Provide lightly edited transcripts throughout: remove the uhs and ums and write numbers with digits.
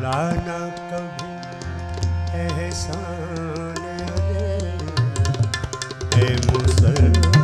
भुलाना कभी एहसान है मुसलमान।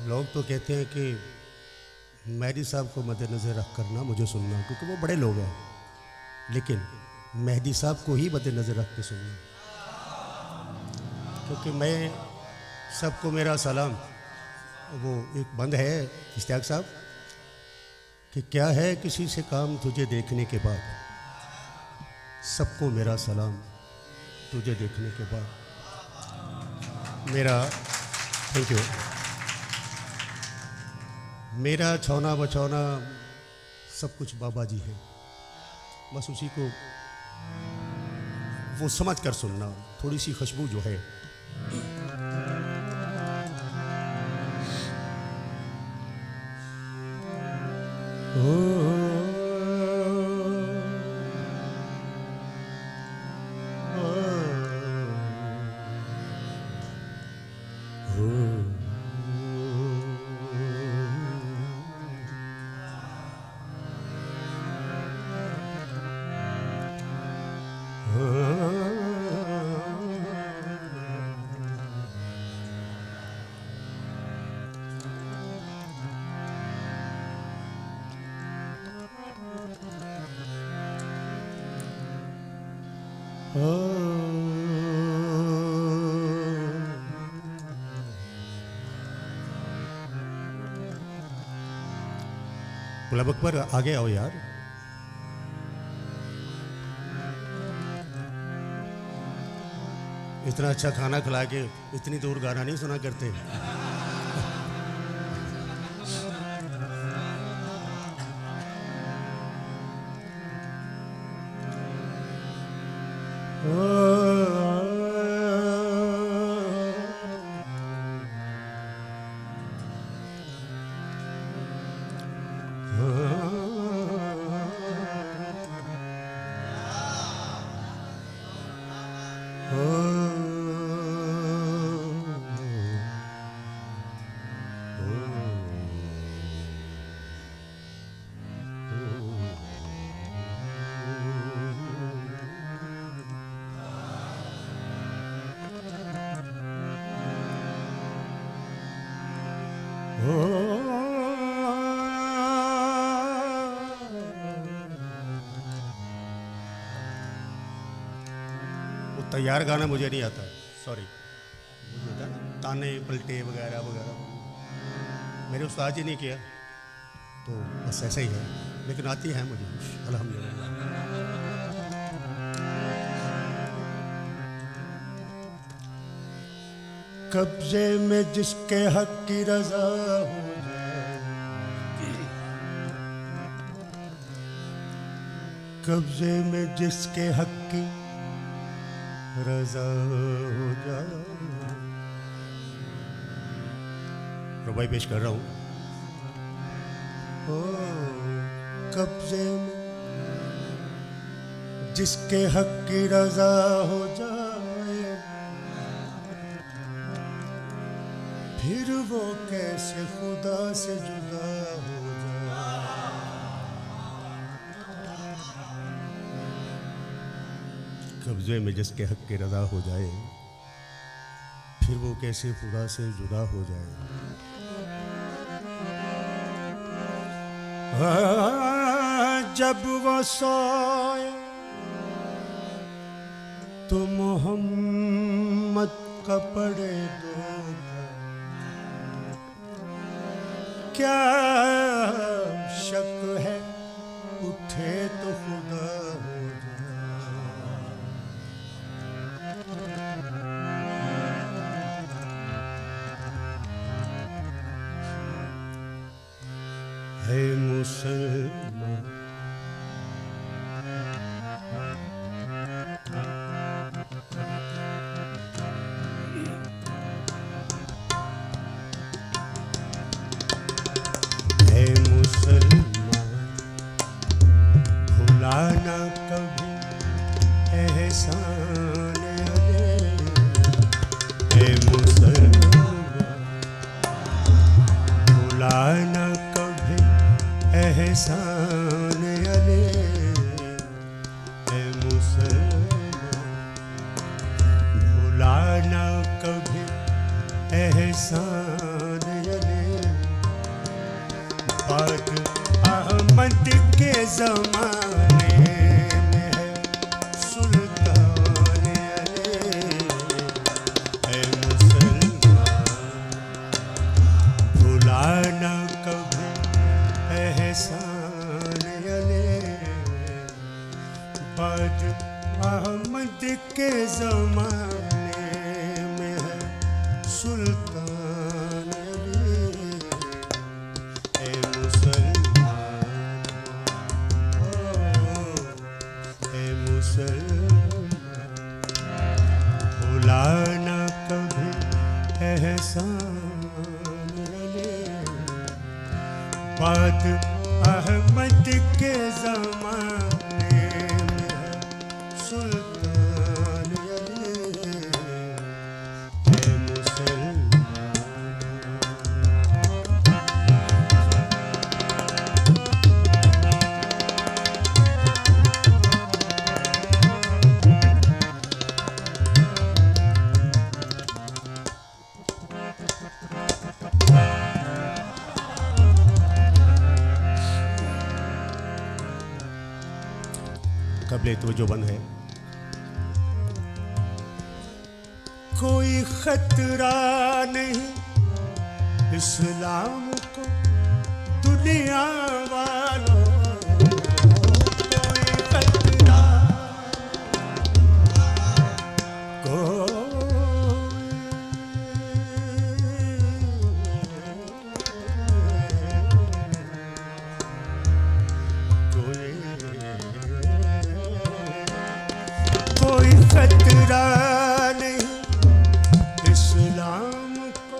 लोग तो कहते हैं कि मेहदी साहब को मद्देनज़र रख कर ना मुझे सुनना, क्योंकि वो बड़े लोग हैं, लेकिन मेहदी साहब को ही मद्देनज़र रख के सुनना, क्योंकि मैं सबको मेरा सलाम। वो एक बंद है इश्तियाक साहब कि क्या है किसी से काम तुझे देखने के बाद, सबको मेरा सलाम तुझे देखने के बाद। मेरा थैंक यू। मेरा छौना बछौना सब कुछ बाबा जी है, बस उसी को वो समझ कर सुनना, थोड़ी सी खुशबू जो है। गुलाब अकबर आगे आओ यार। इतना अच्छा खाना खिला के इतनी दूर गाना नहीं सुना करते। तैयार गाना मुझे नहीं आता, सॉरी। मुझे होता ना ताने पलटे वगैरह वगैरह, मेरे उस्ताद जी ने किया, तो बस ऐसा ही है, लेकिन आती है मुझे अल्हम्दुलिल्लाह। कब्जे में जिसके हक की रजा हो जाए, कब्जे में जिसके हक की रजा हो जाए। रुबाई पेश कर रहा हूं। ओ कब्जे में जिसके हक की रजा हो जाए, फिर वो कैसे खुदा से जुदा हो जाए। कब्जे में जिसके हक की रजा हो जाए, फिर वो कैसे खुदा से जुदा हो जाए। जब वो सोए तो मोहम्मद का पड़े दो, क्या शक है उठे तो खुदा हो जाए। है मुसलमान भुलाना कभी एहसान अले। है मुसलमान भुलाना कभी एहसान अले। है मुसलमान भुलाना कभी एहसान अले। बात अहमद के ज़माने में है सुल्तान अले। है मुसलमान भुलाना कभी एहसान अले। बात अहमद के ज़माने में है सुल्तान अले। है भुलाना कभी एहसान अले। बात अहमद के ज़माने में है सुल्तान अले। है कबले तो जो बंद है। कोई खतरा नहीं इस्लाम को दुनिया वालों। कोई खतरा कोई खतरा नहीं इस्लाम को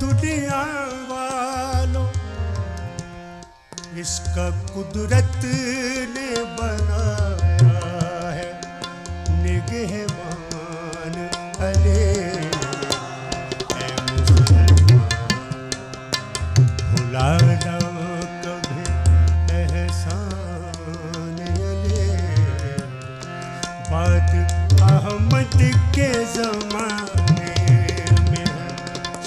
दुनिया वालों। इसका कुदरत ने बनाया है निगहबान अले। है मुसलमान भुलाना कभी एहसान अले। बात अहमद के ज़माने में है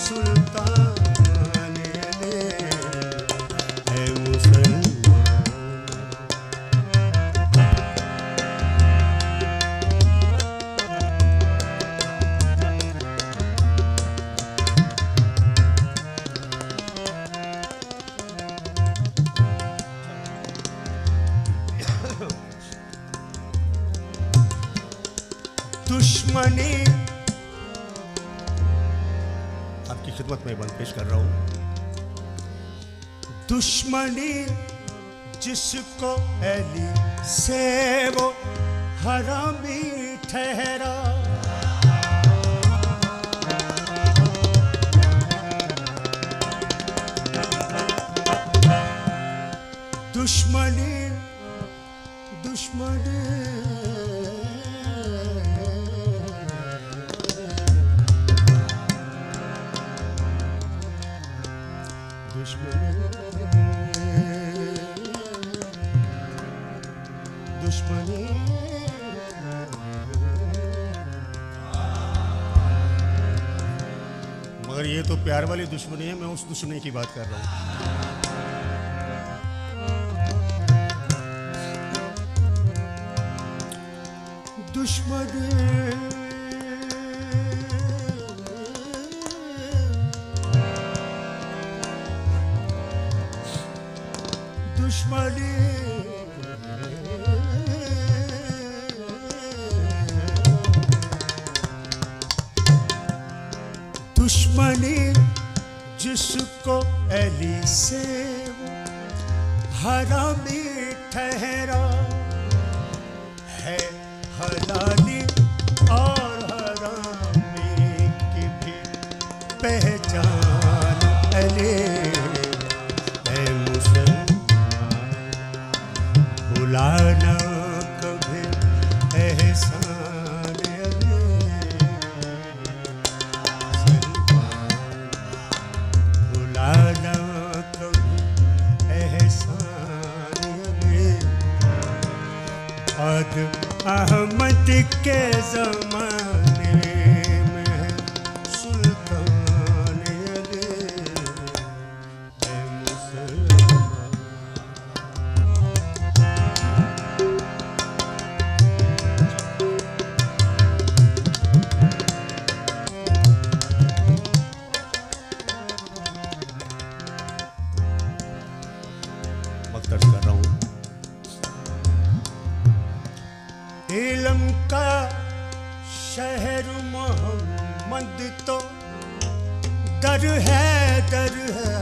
सुल्तान अले। है मुसलमान दुश्मनी आपकी खिदमत में बंद पेश कर रहा हूं। दुश्मनी जिसको अली से वो हरामी ठहरा। दुश्मनी दुश्मनी दुश्मनी मगर ये तो प्यार वाली दुश्मनी है। मैं उस दुश्मनी की बात कर रहा हूं। दुश्मनी दुश्मनी दुश्मनी जिसको एली से हरामी ठहरा है, हलाली और हरामी की भी पहचान अली है। मुसलमान भुलाना कभी एहसान अली, भुलाना कभी एहसान अली। और अहमद के ज़माने में सुल्तान अली है मुसलमान। वक्त अर्ज़ कर रहा हूँ। इल्म का शहर मोहम्मद तो दर है, दर है,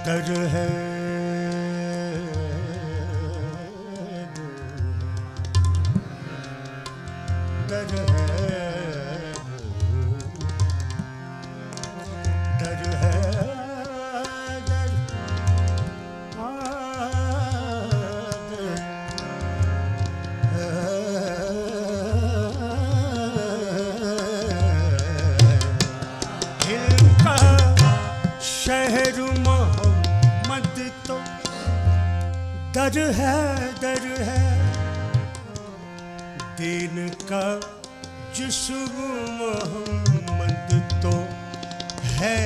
दर है, दर है, दर है, शहर मोहम्मद तो दर है, दर है। दीन का जिस्म मोहम्मद तो है,